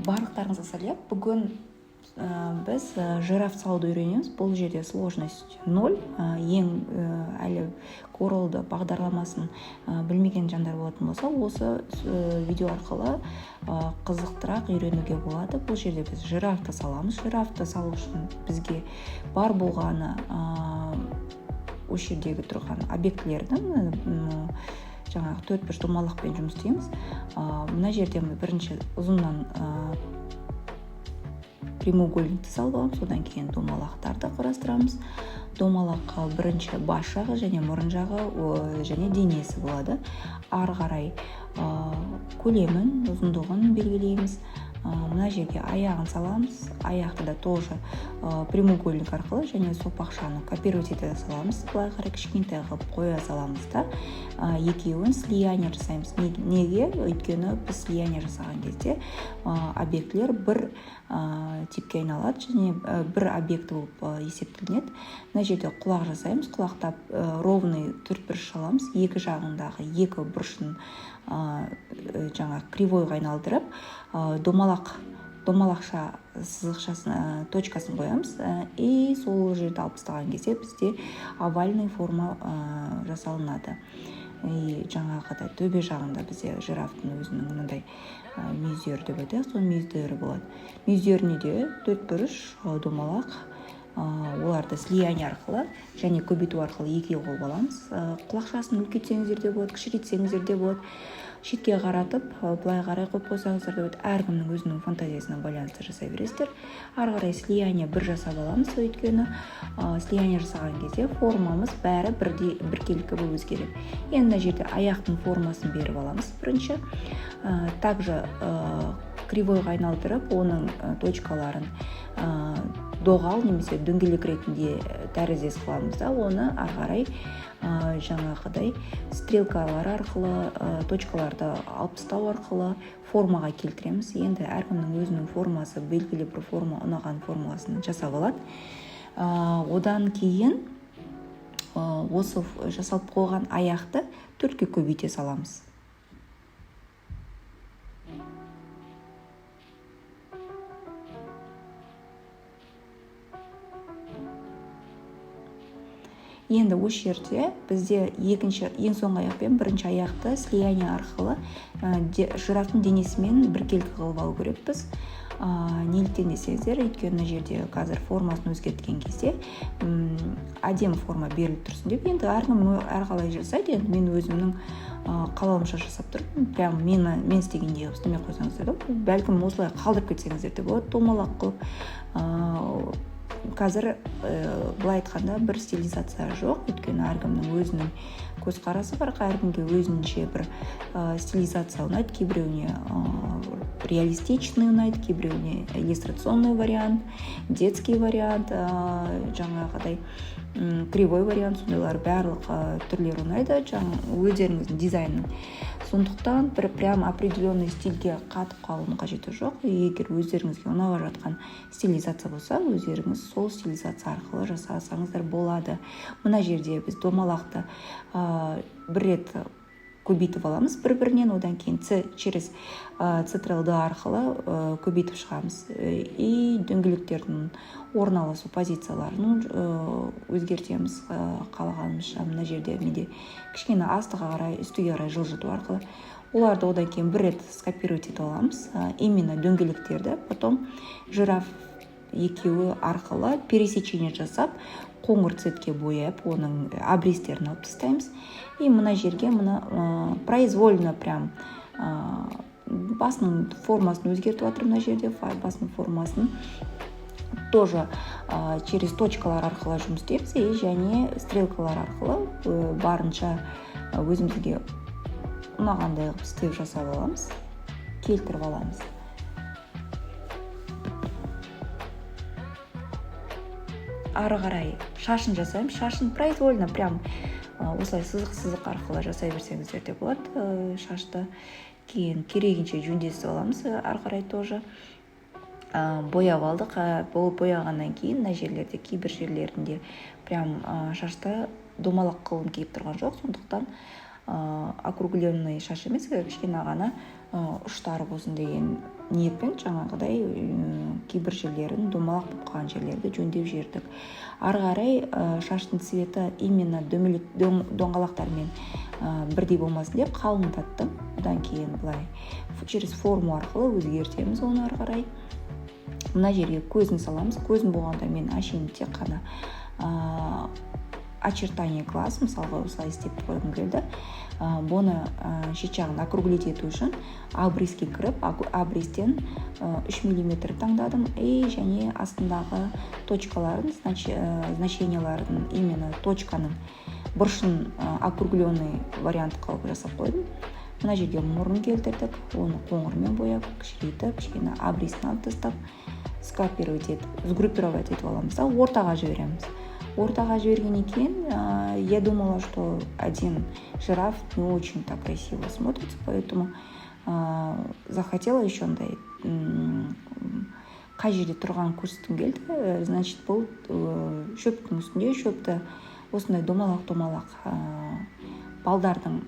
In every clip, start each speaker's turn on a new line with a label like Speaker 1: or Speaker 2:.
Speaker 1: Барлықтарыңызға сәлем. Бүгін біз жираф салуды үйренеміз. Бұл жерде сложность 0. Ең әлі Corel'ды бағдарламасын білмеген жандар болатын болса, осы видео арқылы қызықтырақ үйренуге болады. Бұл жерде біз жирафты саламыз. Жирафты салу үшін бізге бар болғаны осы жердегі тұрған объектілердің жаңағы 4 домалақпен жұмыс істейміз. Мына жерде бірінші ұзыннан прямоугольникті салып аламыз, содан кейін домалақтарды құрастырамыз. Домалақ бірінші бас жағы және мұрын жағы және денесі болады. Ары қарай көлемін, ұзындығын белгілейміз. Мына жерге аяғын саламыз. Аяқты да тоже прямоугольник арқылы және сопақшаны копировать ете саламыз. Былай қарай кішкентай қылып қоя саламыз да екеуін слияние жасаймыз. Неге? Өйткені біз слияние жасаған кезде объектілер бір типке айналады және бір объект болып есептелінеді. Мына жерде құлақ жасаймыз. Құлақтап ровный төртбұрыш саламыз. Екі жағындағы екі бұрышын жаңа кривойға айналдырып, домалақша сызықшасын точкасын қоямыз. И сол жерді алып тастаған кезде бізде овальный форма жасалынады. И жаңағыдай төбе жағында бізде жирафтың өзінің мынандай мүйіздері деп айтайық, сол мүйіздері болады. Мүйіздеріне де төртбұрыш домалақ, оларды слияние арқылы және көбейту арқылы екеу қылып аламыз. Құлақшасын үлкейтсеңіздер де болады, кішірейтсеңіздер де болады. Шетке қаратып, былай қарай қойып қойсаңыздар да болады. Әркімнің өзінің фантазиясына байланысты жасай бересіздер. Ары қарай слияние бір жасап аламыз, өйткені слияние жасаған кезде формамыз бәрі біркелкі болып өзгереді. Енді мына жерде аяқтың формасын беріп аламыз бірінші. Также кривойға айналдырып, оның точкаларын доғал немесе дөңгелек ретінде тәріздес қыламыз да, оны ары қарай жаңағыдай стрелкалар арқылы, точкаларды алып тастау арқылы формаға келтіреміз. Енді әркімнің өзінің формасы, белгілі бір форма, ұнаған формасын жасап алады. Одан кейін осы жасалып қойған аяқты төртке көбейте саламыз. Енді осы жерде бізде ең соңғы аяқпен бірінші аяқты слияние арқылы жирафтың денесімен біркелкі қылып алу керекпіз. Неліктен десеңіздер, өйткені мына жерде қазір формасын өзгерткен кезде әдемі форма беріліп тұрсын деп, енді әркім әрқалай жасайды. Енді мен өзімнің қалауымша жасап тұрмын. Прям мен істегендей қылып істемей қойсаңыздар да, бәлкім осылай қалдырып кетсеңіздер де болады, домалақ қылып. Қазір былай айтқанда бір стилизация жоқ, өйткені әркімнің өзінің көзқарасы бар, әркімге өзінше бір стилизация ұнайды, кейбіреуіне реалистичный ұнайды, кейбіреуіне иллюстрационный вариант, детский вариант, жаңағыдай кривой вариант, сондайлар барлық түрлер ұнайды, өздеріңіздің дизайнның. Сондықтан бір прям определенный стильге қатып қалуының қажеті жоқ. Егер өздеріңізге ұнап жатқан стилизация болса, өздеріңіз сол стилизация арқылы жасасаңыздар болады. Мына жерде біз домалақты бір рет көбейтіп аламыз бір-бірінен, одан кейін через Ctrl-D арқылы көбейтіп шығамыз. И дөңгелектердің орналасу позицияларын өзгертеміз қалағанымызша. Мына жерде менде кішкене астыға қарай, үстіге қарай жылжыту арқылы. Оларды одан кейін бір рет скопировать ете аламыз. Именно дөңгелектерді, потом жираф екеуі арқылы пересечение жасап, қоңыр цветке бояп, оның обрезтерін алып тастаймыз. И мына жерге произвольно прям басының формасын өзгертіп жатыр. Мына жерде басының формасын тоже через точкалар арқылы жұмыс істейміз, және стрелкалар арқылы барынша өзімізге ұнағандай қылып істеп жасап аламыз, келтіріп аламыз. Ары қарай шашын жасаймыз. Шашын произвольно прям осылай сызық арқылы жасай берсеңіздер де болады. Шашты кейін керегінше жөндесіп аламыз. Ары қарай тоже бояп алдық. Бояғаннан кейін мына жерлерде, кейбір жерлерінде прям шашты домалақ қылым кейіп тұрған жоқ. Сондықтан округленный шаш емес, кішкене ғана ұштары болсын деген ниетпен жаңағыдай кейбір жерлерін домалақ болып қалған жерлерді жөндеп жібердік. Ары қарай шаштың цветі именно доңғалақтармен бірдей болмасын деп қалыңдаттым. Одан кейін былай через форму арқылы өзгертеміз оны ары қарай. Мына жерге көзін саламыз. Көзін болғанда мен әшейін тек қана очертание глаз, мысалға осылай істеп қойғым келді. Бұны шет жағын округлить ету үшін обрезге кіріп, обрезтен 3 мм таңдадым. Және астындағы точкалардың, значениялардың, именно точканың бұрышын округленный вариант қылып жасап қойдым. Мына жерге мұрын келтірдік, оны қоңырмен бояп, кішірейтіп, кішкене обрезін алып тастап, сгруппировать етіп аламыз да, ортаға жібереміз. Ортаға жібергеннен кейін я думала, что один жираф не очень-то красиво смотрится, поэтому захотела еще андай қай жерде тұрғанын көрсеткім келді. Значит, бұл шөптің үстінде шөпті осындай домалақ балдардың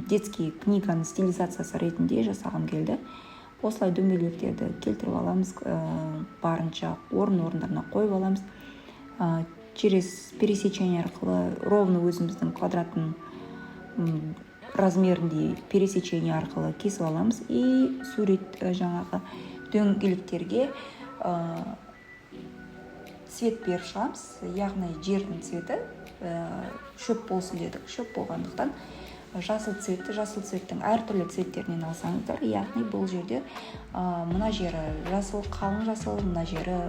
Speaker 1: детский книганың стилизациясы ретінде жасағым келді. Осылай дөңгелектерді келтіріп аламыз, барынша орындарына қойып аламыз. Через пересечение арқылы ровно өзіміздің квадраттың размеріндей пересечение арқылы кесіп аламыз. И сурет жаңағы дөңгелектерге цвет беріп шығамыз. Яғни жердің цветі шөп болсын дедік. Шөп болғандықтан жасыл цветтің әртүрлі цветтерінен алсаңыздар, яғни бұл жерде мына жері жасыл, қалың жасыл, мына жері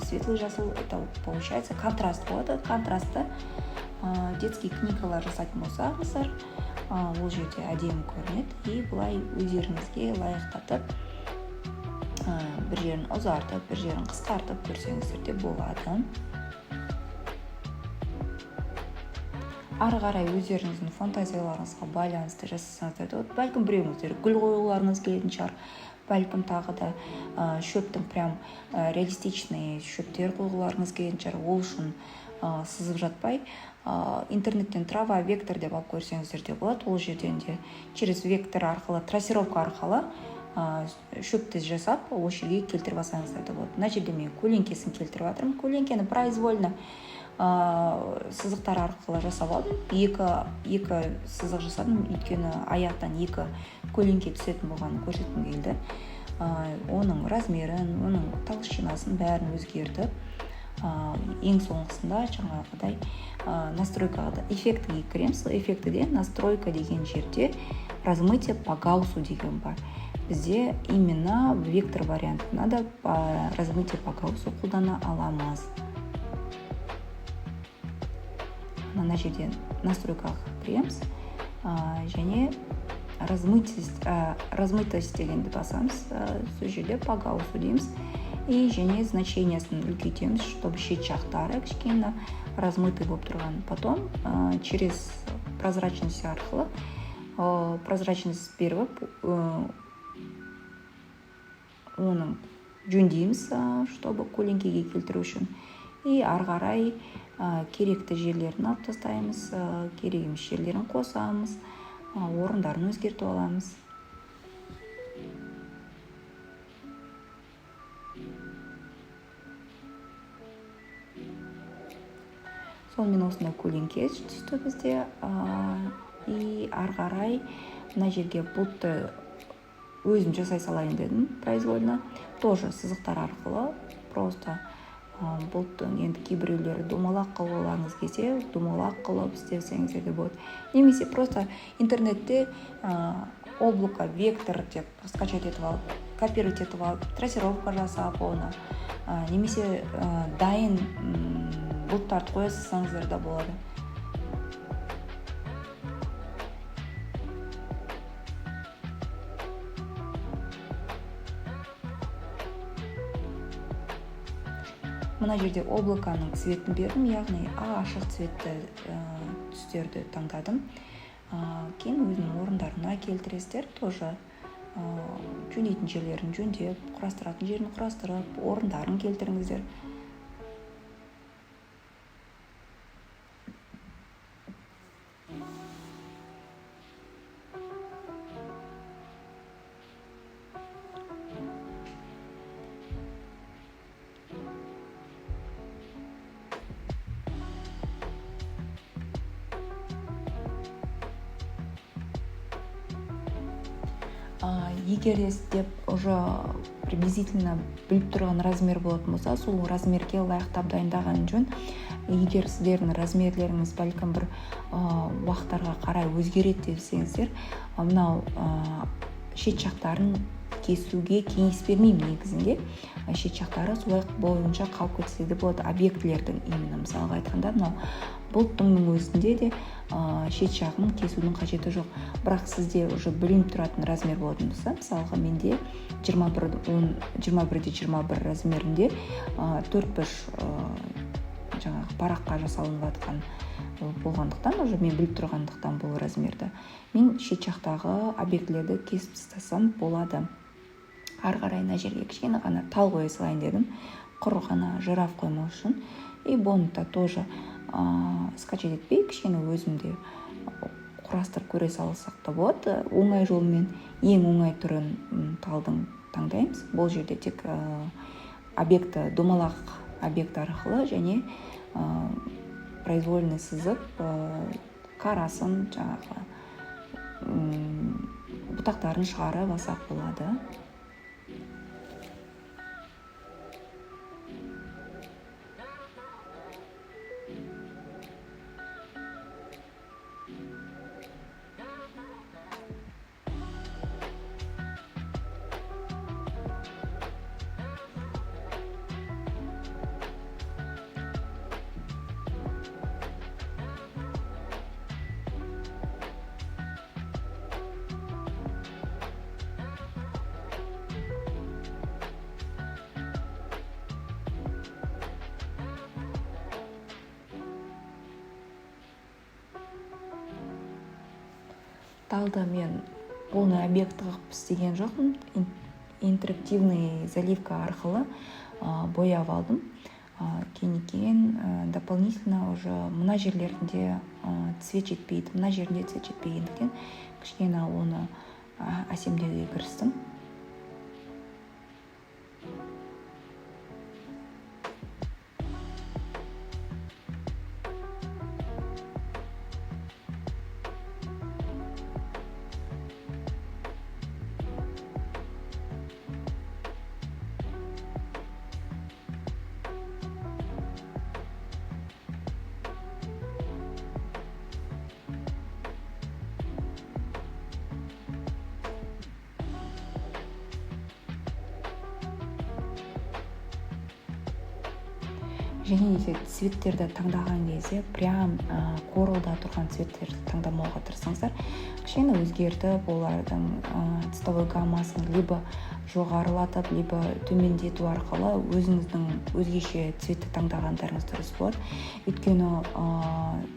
Speaker 1: светлый жасыл, это получается контраст болады. Контрастты детский книгалар жасайтын болсаңыздар, ол жерде әдемі көрінеді. И бұлай өздеріңізге лайықтатып, бір жерін ұзартып, бір жерін қысқартып көрсеңіздер де болады. Ары қарай өздеріңіздің фантазияларыңызға байланысты жасасаңыздар да, бәлкім біреуіңіздер гүл қоюларыңыз келетін шығар, бәлкім тағы да шөптің прям реалистичный шөптер қойғыларыңыз келетін шығар. Ол үшін сызып жатпай интернеттен трава вектор деп алып көрсеңіздер де болады. Ол жерден де через вектор арқылы, трассировка арқылы шөпті жасап, ол жерге келтіріп алсаңыздар да болады. Мына жерде мен көлеңкесін келтіріп жатырмын. Көлеңкені произвольно сызықтар арқылы жасап алдым. Екі сызық жасадым, өйткені аяқтан екі көлеңке түсетін болғанын көрсеткім келді. Оның размерін, оның толщинасын бәрін өзгертіп, ең соңғысында жаңағыдай настройкаға эффектіге кіреміз. Эффектіде настройка деген жерде размытие по гауссу деген бар. Бізде именно вектор вариантына да размытие по гауссу қолдана аламыз. Мына жерден настройкаға кіреміз және размытость дегенді басамыз. Сол жерде по гауссу дейміз. И және значениясын үлкейтеміз, чтобы шет жақтары кішкене размытый болып тұрған. Потом через прозрачность арқылы прозрачность беріп оның жөндейміз, чтобы көлеңкеге келтіру үшін. И ары қарай керекті жерлерін алып тастаймыз, керек емес жерлерін қосамыз, орындарын өзгертіп аламыз. Сонымен осындай көлеңке түсті бізде. И ары қарай мына жерге бұлтты өзім жасай салайын дедім, произвольно. Тоже сызықтар арқылы просто бұлттың енді кейбіреулері домалақ қылғыларыңыз келсе, домалақ қылып істесеңіздер де болады. Немесе просто интернетте облако, вектор деп скачать етіп алып, копировать етіп алып, трассировка жасап оны, немесе дайын бұлттарды қоя салсаңыздар да болады. Мына жерде облаканың цветін бердім, яғни ашық цветті түстерді таңдадым. Кейін өзінің орындарына келтіресіздер, тоже жөндейтін жерлерін жөндеп, құрастыратын жерін құрастырып, орындарын келтіріңіздер. егер де сізде уже приблизительно біліп тұрған размер болатын болса, сол размерге лайықтап дайындаған жөн. Егер сіздердің размерлеріңіз бәлкім бір уақыттарға қарай өзгереді десеңіздер, мынау шет жақтарын кесуге кеңес бермеймін негізінде. Шет жақтары солай бойынша қалып кетсе де болады, объектілердің именно мысалға айтқанда мынау бұлттың өзінде де шет жағын кесудің қажеті жоқ. Бірақ сізде уже білініп тұратын размер болатын болса, мысалға менде 21-21 размерінде 4-5 жаңағы параққа жасалынып жатқан болғандықтан, уже мен біліп тұрғандықтан бұл размерді, мен шет жақтағы объектілерді кесіп тастасам болады. Ары қарай мына жерге кішкене ғана тал қоя салайын дедім, құр ғана жираф қоймау үшін. И бұны да тоже скачать етпей, кішкене өзімде құрастырып көре салсақ та болады. Оңай жолмен ең оңай түрін талдың таңдаймыз. Бұл жерде тек объекті, домалақ объект арқылы және произвольный сызып қарасын, жаңағы бұтақтарын шығарып алсақ болады. Талды мен оны объект қылып істеген жоқпын. Интерактивный заливка арқылы бояп алдым. Кейін дополнительно уже мына жерлерінде цвет жетпейді. Мына жерінде цвет жетпегендіктен кішкене оны әсемдеуге кірістім. Және де цветтерді таңдаған кезде прям коралда тұрған цветтерді таңдамауға тырысыңыздар. Кішкене өзгертіп, олардың цветовой гаммасын либо жоғарылатып, либо төмендету арқылы өзіңіздің өзгеше цветті таңдағандарыңыз дұрыс болады. Өйткені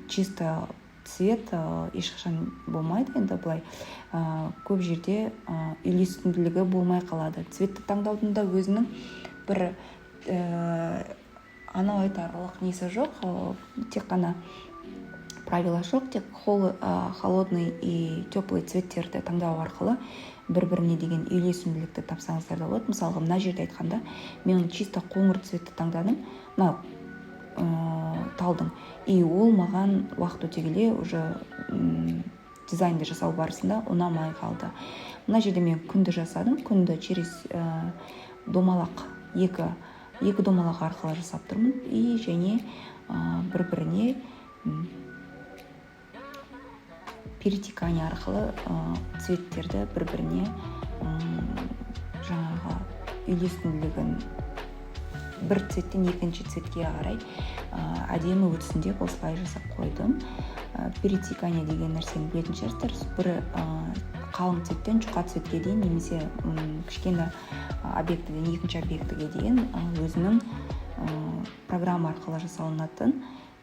Speaker 1: чисто цвет ешқашан болмайды. Енді былай көп жерде үйлесімділігі болмай қалады. Цветті таңдаудың да өзінің бір анау айтарлық несі жоқ, тек қана правила жоқ, тек холодный и теплый цветтерді таңдау арқылы бір-біріне деген үйлесімділікті тапсаңыздар да болады. Мысалға, мына жерде айтқанда, мен чисто қоңыр цветті таңдадым, талдың, и ол маған уақыт өте келе уже дизайнды жасау барысында ұнамай қалды. Мына жерде мен күнді жасадым, күнді через домалақ екі домалақ арқылы жасап тұрмын, и және бір-біріне перетекание арқылы цветтерді бір-біріне жаңағы үйлесімділігін бір цветтен екінші цветке қарай әдемі өтсін деп осылай жасап қойдым. Перетекание деген нәрсені білетін шығарсыздар. Бір қалың цветтен жұқа цветке дейін, немесе кішкене объектіден екінші объектіге дейін өзінің программа арқылы жасалынатын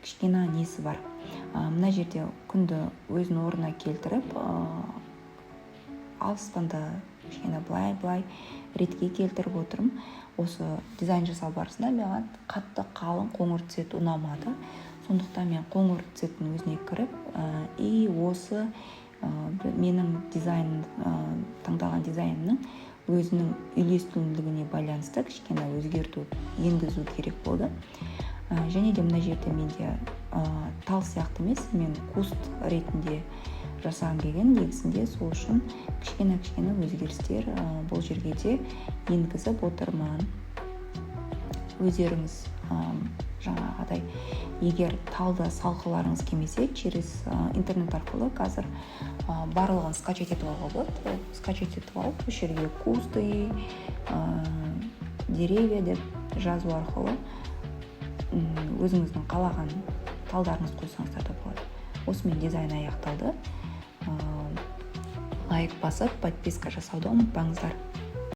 Speaker 1: кішкене несі бар. Мына жерде күнді өзінің орнына келтіріп, алыстан да кішкене былай ретке келтіріп отырмын. Осы дизайн жасау барысында маған қатты қалың қоңыр цвет ұнамады. Сондықтан мен қоңыр цветтің өзіне кіріп, и осы менің таңдаған дизайнның өзінің үйлесімділігіне байланысты кішкене өзгерту енгізу керек болды. Және де мына жерде менде тал сияқты емес, мен куст ретінде жасағым келген. Негізінде сол үшін кішкене өзгерістер бұл жерге де енгізіп отырмын. Өздеріңіз жаңағыдай егер талды салғыларыңыз келмесе, через интернет арқылы қазір барлығын скачать етіп алуға болады. Скачать етіп алып, осы жерге кусты, деревья деп жазу арқылы өзіңіздің қалаған талдарыңыз қойсаңыздар да болады. Осымен дизайн аяқталды. Лайк басып, подписка жасауды ұмытпаңыздар.